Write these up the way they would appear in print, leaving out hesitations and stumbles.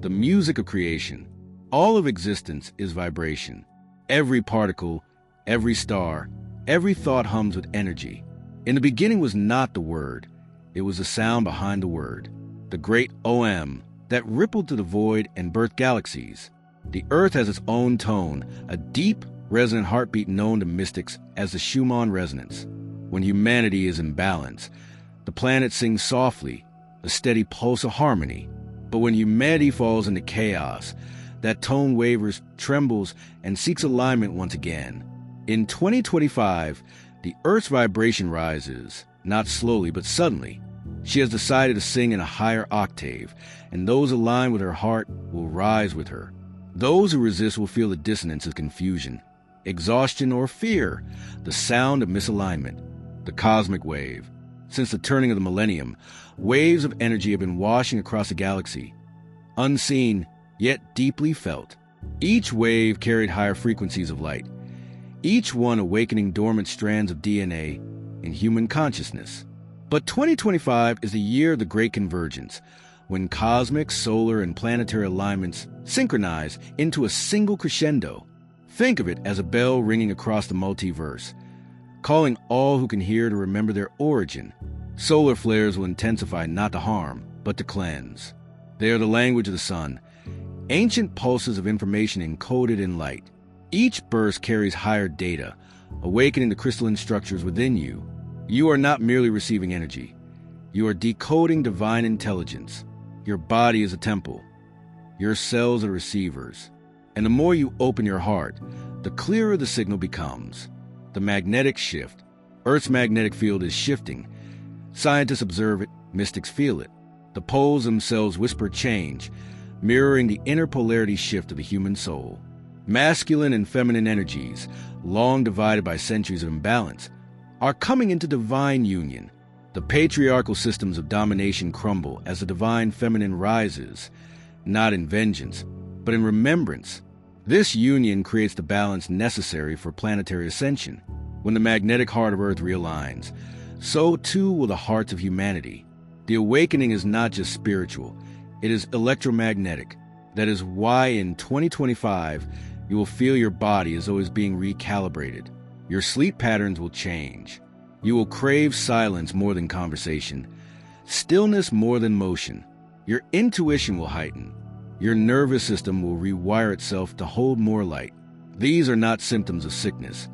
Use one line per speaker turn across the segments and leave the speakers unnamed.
the music of creation. All of existence is vibration. Every particle, every star, every thought hums with energy. In the beginning was not the word, it was the sound behind the word, the great OM that rippled to the void and birthed galaxies. The earth has its own tone, a deep, resonant heartbeat known to mystics as the Schumann resonance. When humanity is in balance, the planet sings softly, a steady pulse of harmony. But when humanity falls into chaos, that tone wavers, trembles, and seeks alignment once again. In 2025, the Earth's vibration rises, not slowly but suddenly. She has decided to sing in a higher octave, and those aligned with her heart will rise with her. Those who resist will feel the dissonance of confusion, exhaustion, or fear, the sound of misalignment, the cosmic wave. Since the turning of the millennium, waves of energy have been washing across the galaxy, unseen, yet deeply felt. Each wave carried higher frequencies of light, each one awakening dormant strands of DNA in human consciousness. But 2025 is the year of the Great Convergence, when cosmic, solar, and planetary alignments synchronize into a single crescendo. Think of it as a bell ringing across the multiverse, calling all who can hear to remember their origin. Solar flares will intensify not to harm, but to cleanse. They are the language of the sun, ancient pulses of information encoded in light. Each burst carries higher data, awakening the crystalline structures within you. You are not merely receiving energy. You are decoding divine intelligence. Your body is a temple. Your cells are receivers. And the more you open your heart, the clearer the signal becomes. The magnetic shift. Earth's magnetic field is shifting. Scientists observe it, mystics feel it. The poles themselves whisper change, mirroring the inner polarity shift of the human soul. Masculine and feminine energies, long divided by centuries of imbalance, are coming into divine union. The patriarchal systems of domination crumble as the divine feminine rises, not in vengeance, but in remembrance. This union creates the balance necessary for planetary ascension. When the magnetic heart of Earth realigns, so too will the hearts of humanity. The awakening is not just spiritual, it is electromagnetic. That is why in 2025, you will feel your body as though it's being recalibrated. Your sleep patterns will change. You will crave silence more than conversation, stillness more than motion. Your intuition will heighten. Your nervous system will rewire itself to hold more light. These are not symptoms of sickness.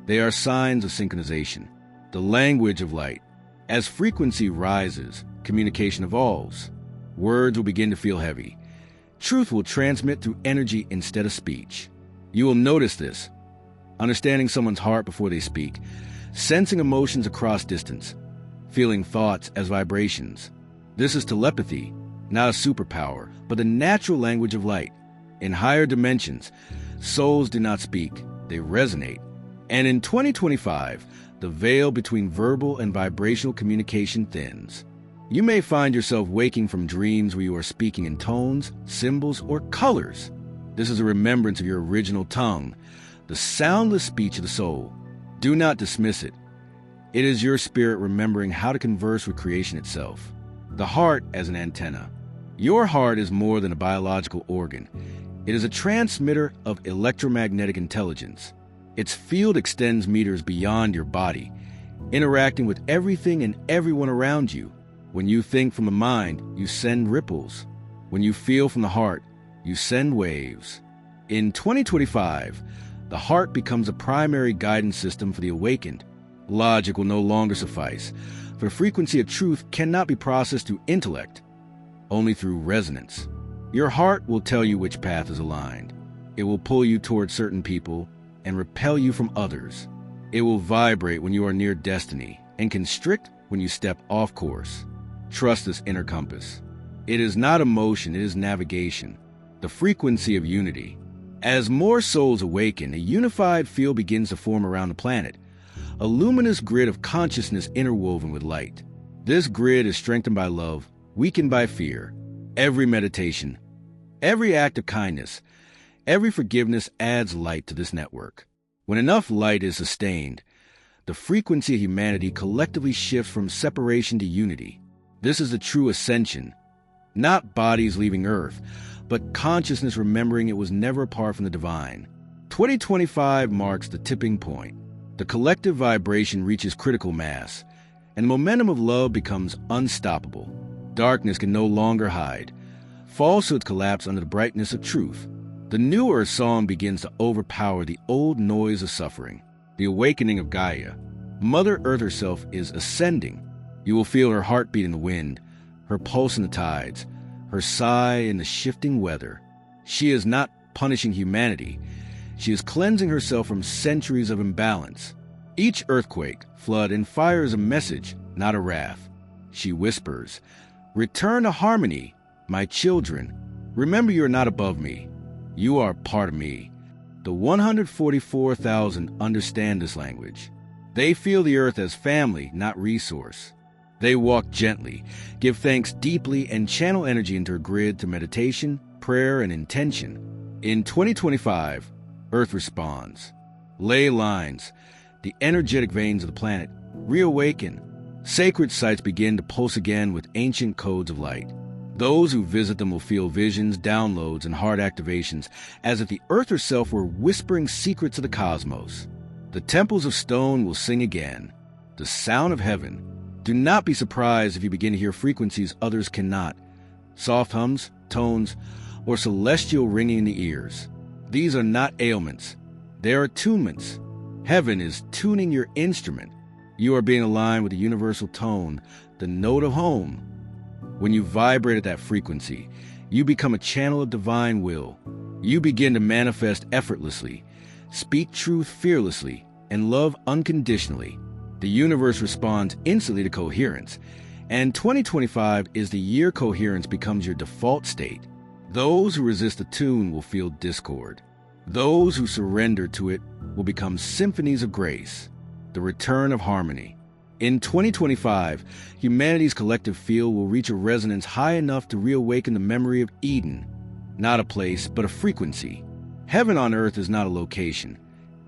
They are signs of synchronization, the language of light. As frequency rises, communication evolves. Words will begin to feel heavy. Truth will transmit through energy instead of speech. You will notice this, understanding someone's heart before they speak, sensing emotions across distance, feeling thoughts as vibrations. This is telepathy, not a superpower, but the natural language of light. In higher dimensions, souls do not speak, they resonate. And in 2025, the veil between verbal and vibrational communication thins. You may find yourself waking from dreams where you are speaking in tones, symbols, or colors. This is a remembrance of your original tongue, the soundless speech of the soul. Do not dismiss it. It is your spirit remembering how to converse with creation itself. The heart as an antenna. Your heart is more than a biological organ. It is a transmitter of electromagnetic intelligence. Its field extends meters beyond your body, interacting with everything and everyone around you. When you think from the mind, you send ripples. When you feel from the heart, you send waves. In 2025, the heart becomes a primary guidance system for the awakened. Logic will no longer suffice, for frequency of truth cannot be processed through intellect, only through resonance. Your heart will tell you which path is aligned. It will pull you toward certain people and repel you from others. It will vibrate when you are near destiny and constrict when you step off course. Trust this inner compass. It is not emotion, it is navigation, the frequency of unity. As more souls awaken, a unified field begins to form around the planet, a luminous grid of consciousness interwoven with light. This grid is strengthened by love, weakened by fear. Every meditation, every act of kindness, every forgiveness adds light to this network. When enough light is sustained, the frequency of humanity collectively shifts from separation to unity. This is the true ascension, not bodies leaving Earth, but consciousness remembering it was never apart from the divine. 2025 marks the tipping point. The collective vibration reaches critical mass, and the momentum of love becomes unstoppable. Darkness can no longer hide. Falsehoods collapse under the brightness of truth. The new Earth song begins to overpower the old noise of suffering. The awakening of Gaia. Mother Earth herself is ascending. You will feel her heartbeat in the wind, her pulse in the tides, her sigh in the shifting weather. She is not punishing humanity. She is cleansing herself from centuries of imbalance. Each earthquake, flood, and fire is a message, not a wrath. She whispers, "Return to harmony, my children. Remember you are not above me. You are part of me." The 144,000 understand this language. They feel the earth as family, not resource. They walk gently, give thanks deeply, and channel energy into her grid through meditation, prayer, and intention. In 2025, Earth responds. Ley lines, the energetic veins of the planet, reawaken. Sacred sites begin to pulse again with ancient codes of light. Those who visit them will feel visions, downloads, and heart activations, as if the Earth herself were whispering secrets of the cosmos. The temples of stone will sing again, the sound of heaven. Do not be surprised if you begin to hear frequencies others cannot. Soft hums, tones, or celestial ringing in the ears. These are not ailments. They are attunements. Heaven is tuning your instrument. You are being aligned with the universal tone, the note of home. When you vibrate at that frequency, you become a channel of divine will. You begin to manifest effortlessly, speak truth fearlessly, and love unconditionally. The universe responds instantly to coherence, and 2025 is the year coherence becomes your default state. Those who resist the tune will feel discord. Those who surrender to it will become symphonies of grace, the return of harmony. In 2025, humanity's collective field will reach a resonance high enough to reawaken the memory of Eden, not a place, but a frequency. Heaven on earth is not a location.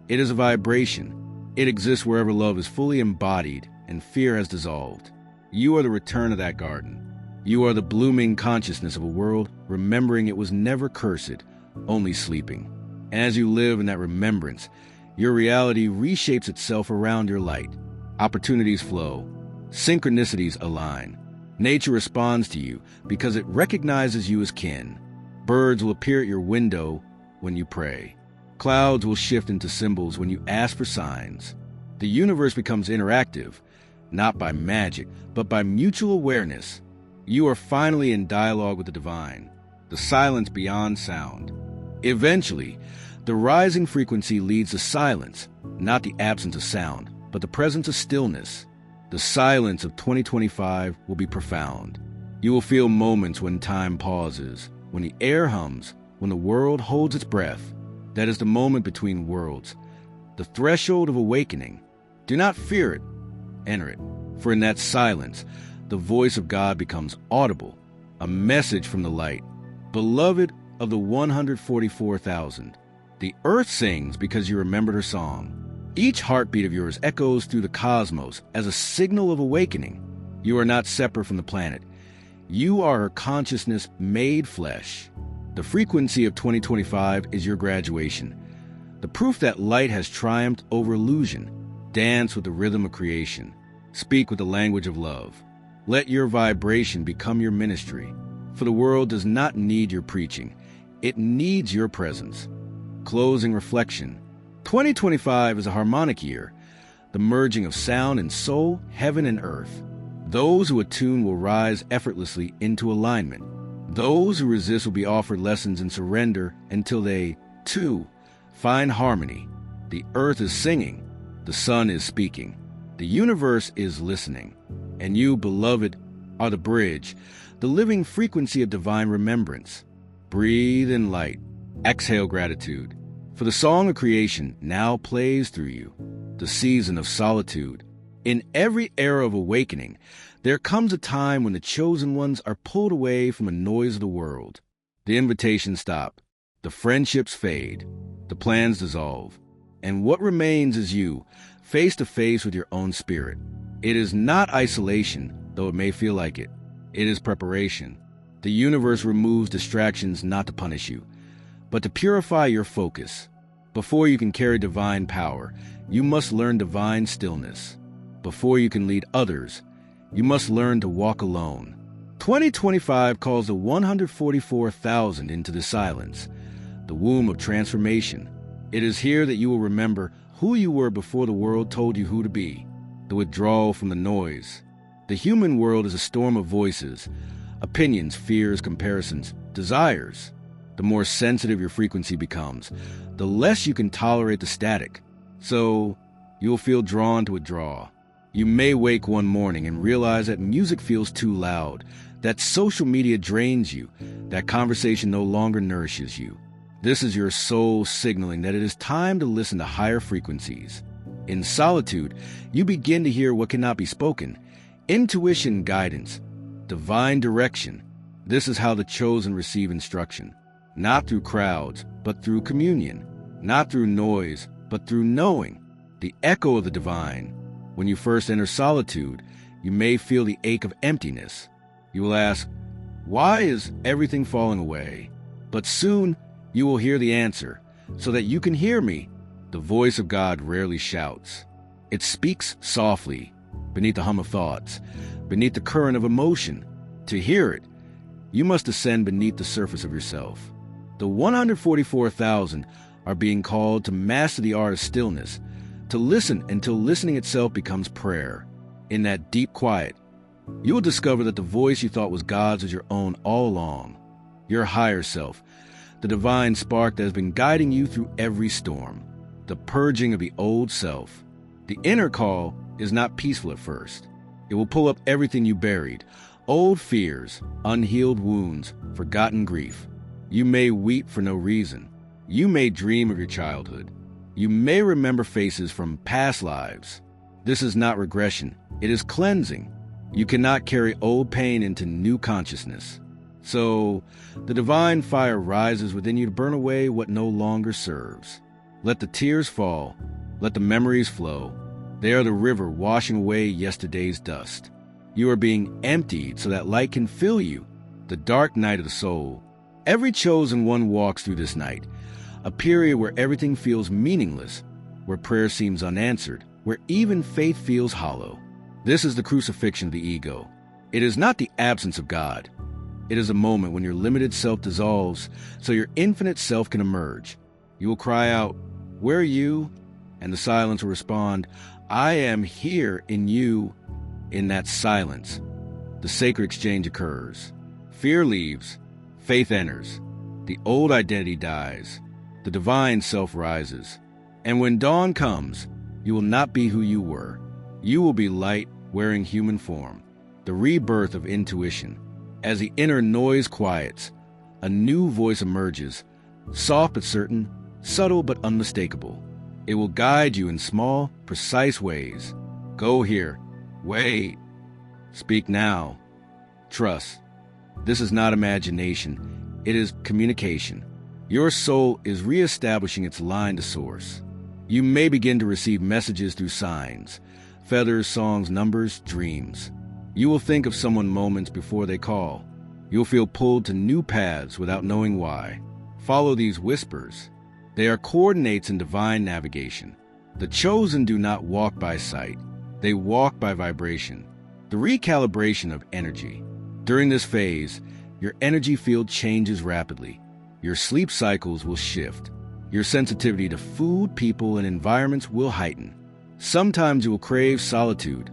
It is a vibration. It exists wherever love is fully embodied and fear has dissolved. You are the return of that garden. You are the blooming consciousness of a world remembering it was never cursed, only sleeping. And as you live in that remembrance, your reality reshapes itself around your light. Opportunities flow. Synchronicities align. Nature responds to you because it recognizes you as kin. Birds will appear at your window when you pray. Clouds will shift into symbols when you ask for signs. The universe becomes interactive, not by magic, but by mutual awareness. You are finally in dialogue with the divine, the silence beyond sound. Eventually, the rising frequency leads to silence, not the absence of sound, but the presence of stillness. The silence of 2025 will be profound. You will feel moments when time pauses, when the air hums, when the world holds its breath. That is the moment between worlds, the threshold of awakening. Do not fear it, enter it, for in that silence, the voice of God becomes audible, a message from the light. Beloved of the 144,000, the earth sings because you remembered her song. Each heartbeat of yours echoes through the cosmos as a signal of awakening. You are not separate from the planet. You are her consciousness made flesh. The frequency of 2025 is your graduation, the proof that light has triumphed over illusion. Dance with the rhythm of creation. Speak with the language of love. Let your vibration become your ministry, for the world does not need your preaching. It needs your presence. Closing reflection. 2025 is a harmonic year, the merging of sound and soul, heaven and earth. Those who attune will rise effortlessly into alignment. Those who resist will be offered lessons in surrender until they, too, find harmony. The earth is singing. The sun is speaking. The universe is listening. And you, beloved, are the bridge, the living frequency of divine remembrance. Breathe in light. Exhale gratitude. For the song of creation now plays through you, the season of solitude. In every era of awakening, there comes a time when the chosen ones are pulled away from the noise of the world. The invitations stop. The friendships fade. The plans dissolve. And what remains is you, face to face with your own spirit. It is not isolation, though it may feel like it. It is preparation. The universe removes distractions not to punish you, but to purify your focus. Before you can carry divine power, you must learn divine stillness. Before you can lead others, you must learn to walk alone. 2025 calls the 144,000 into the silence, the womb of transformation. It is here that you will remember who you were before the world told you who to be. The withdrawal from the noise. The human world is a storm of voices, opinions, fears, comparisons, desires. The more sensitive your frequency becomes, the less you can tolerate the static. So, you'll feel drawn to withdraw. You may wake one morning and realize that music feels too loud, that social media drains you, that conversation no longer nourishes you. This is your soul signaling that it is time to listen to higher frequencies. In solitude, you begin to hear what cannot be spoken. Intuition, guidance, divine direction. This is how the chosen receive instruction. Not through crowds, but through communion. Not through noise, but through knowing. The echo of the divine. When you first enter solitude, you may feel the ache of emptiness. You will ask, why is everything falling away? But soon, you will hear the answer, so that you can hear me. The voice of God rarely shouts. It speaks softly, beneath the hum of thoughts, beneath the current of emotion. To hear it, you must ascend beneath the surface of yourself. The 144,000 are being called to master the art of stillness, to listen until listening itself becomes prayer. In that deep quiet, you will discover that the voice you thought was God's was your own all along. Your higher self, the divine spark that has been guiding you through every storm. The purging of the old self. The inner call is not peaceful at first. It will pull up everything you buried, old fears, unhealed wounds, forgotten grief. You may weep for no reason. You may dream of your childhood. You may remember faces from past lives. This is not regression. It is cleansing. You cannot carry old pain into new consciousness. So, the divine fire rises within you to burn away what no longer serves. Let the tears fall. Let the memories flow. They are the river washing away yesterday's dust. You are being emptied so that light can fill you, the dark night of the soul. Every chosen one walks through this night, a period where everything feels meaningless, where prayer seems unanswered, where even faith feels hollow. This is the crucifixion of the ego. It is not the absence of God. It is a moment when your limited self dissolves so your infinite self can emerge. You will cry out, "Where are you?" And the silence will respond, "I am here in you." In that silence, the sacred exchange occurs. Fear leaves, faith enters. The old identity dies. The divine self rises. And when dawn comes, you will not be who you were. You will be light wearing human form. The rebirth of intuition. As the inner noise quiets, a new voice emerges, soft but certain, subtle but unmistakable. It will guide you in small, precise ways. Go here. Wait. Speak now. Trust. This is not imagination. It is communication. Your soul is reestablishing its line to source. You may begin to receive messages through signs, feathers, songs, numbers, dreams. You will think of someone moments before they call. You'll feel pulled to new paths without knowing why. Follow these whispers. They are coordinates in divine navigation. The chosen do not walk by sight. They walk by vibration. The recalibration of energy. During this phase, your energy field changes rapidly. Your sleep cycles will shift. Your sensitivity to food, people, and environments will heighten. Sometimes you will crave solitude.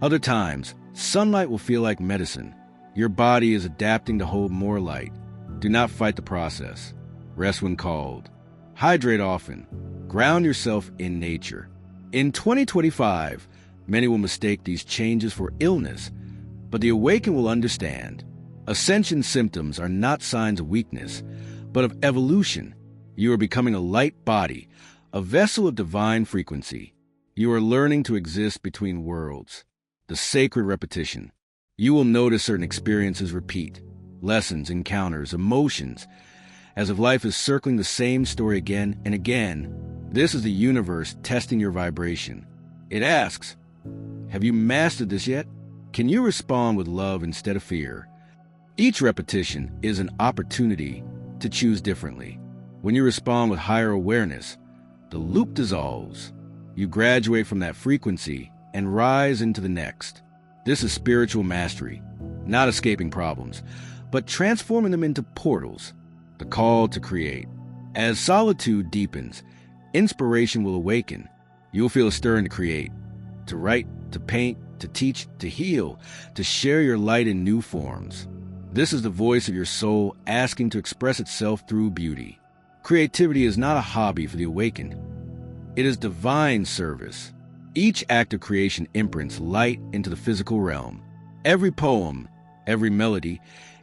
Other times, sunlight will feel like medicine. Your body is adapting to hold more light. Do not fight the process. Rest when called. Hydrate often. Ground yourself in nature. In 2025, many will mistake these changes for illness, but the awakened will understand. Ascension symptoms are not signs of weakness, but of evolution. You are becoming a light body, a vessel of divine frequency. You are learning to exist between worlds. The sacred repetition. You will notice certain experiences repeat. Lessons, encounters, emotions, as if life is circling the same story again and again. This is the universe testing your vibration. It asks, have you mastered this yet? Can you respond with love instead of fear? Each repetition is an opportunity to choose differently. When you respond with higher awareness, the loop dissolves. You graduate from that frequency and rise into the next. This is spiritual mastery, not escaping problems, but transforming them into portals, the call to create. As solitude deepens, inspiration will awaken. You'll feel a stirring to create, to write, to paint, to teach, to heal, to share your light in new forms. This is the voice of your soul asking to express itself through beauty. Creativity is not a hobby for the awakened. It is divine service. Each act of creation imprints light into the physical realm. Every poem, every melody,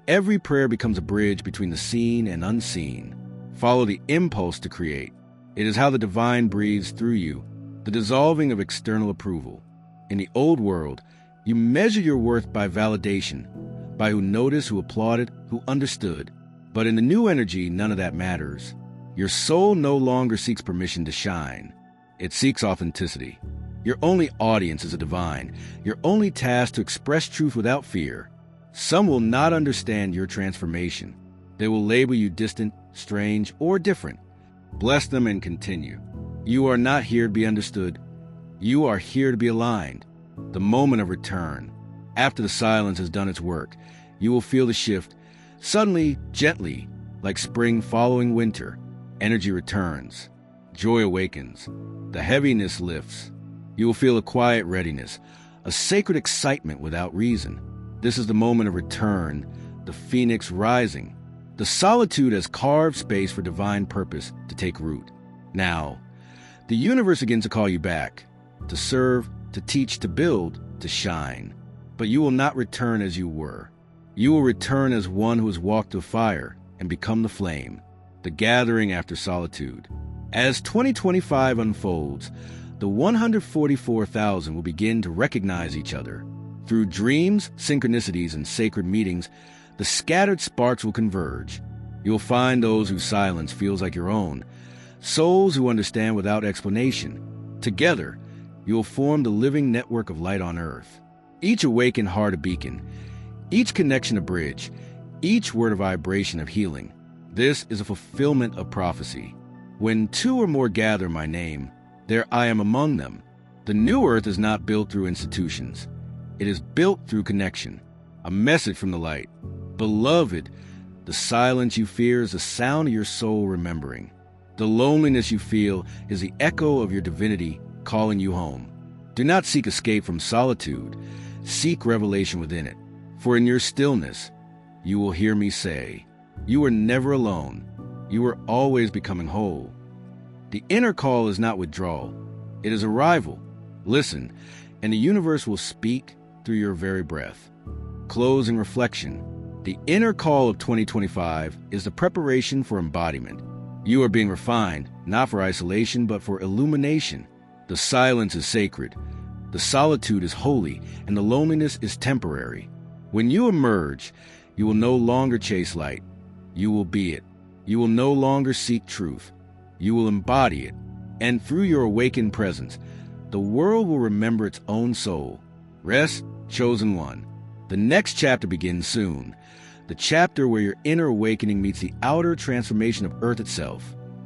every prayer becomes a bridge between the seen and unseen. Follow the impulse to create. It is how the divine breathes through you, the dissolving of external approval. In the old world, you measure your worth by validation, by who noticed, who applauded, who understood. But in the new energy, none of that matters. Your soul no longer seeks permission to shine. It seeks authenticity. Your only audience is a divine, your only task to express truth without fear. Some will not understand your transformation. They will label you distant, strange, or different. Bless them and continue. You are not here to be understood. You are here to be aligned. The moment of return. After the silence has done its work, you will feel the shift. Suddenly, gently, like spring following winter, energy returns. Joy awakens. The heaviness lifts. You will feel a quiet readiness, a sacred excitement without reason. This is the moment of return, the phoenix rising. The solitude has carved space for divine purpose to take root. Now, the universe begins to call you back, to serve, to teach, to build, to shine. But you will not return as you were. You will return as one who has walked through fire and become the flame, the gathering after solitude. As 2025 unfolds, the 144,000 will begin to recognize each other. Through dreams, synchronicities, and sacred meetings, the scattered sparks will converge. You'll find those whose silence feels like your own, souls who understand without explanation. Together, you will form the living network of light on earth. Each awakened heart a beacon, each connection a bridge, each word a vibration of healing. This is a fulfillment of prophecy. When two or more gather in my name, there I am among them. The new earth is not built through institutions. It is built through connection. A message from the light. Beloved, the silence you fear is the sound of your soul remembering. The loneliness you feel is the echo of your divinity calling you home. Do not seek escape from solitude. Seek revelation within it. For in your stillness, you will hear me say, you are never alone. You are always becoming whole. The inner call is not withdrawal. It is arrival. Listen, and the universe will speak through your very breath. Closing reflection. The inner call of 2025 is the preparation for embodiment. You are being refined, not for isolation, but for illumination. The silence is sacred. The solitude is holy, and the loneliness is temporary. When you emerge, you will no longer chase light. You will be it. You will no longer seek truth. You will embody it. And through your awakened presence, the world will remember its own soul. Rest, chosen one. The next chapter begins soon. The chapter where your inner awakening meets the outer transformation of Earth itself.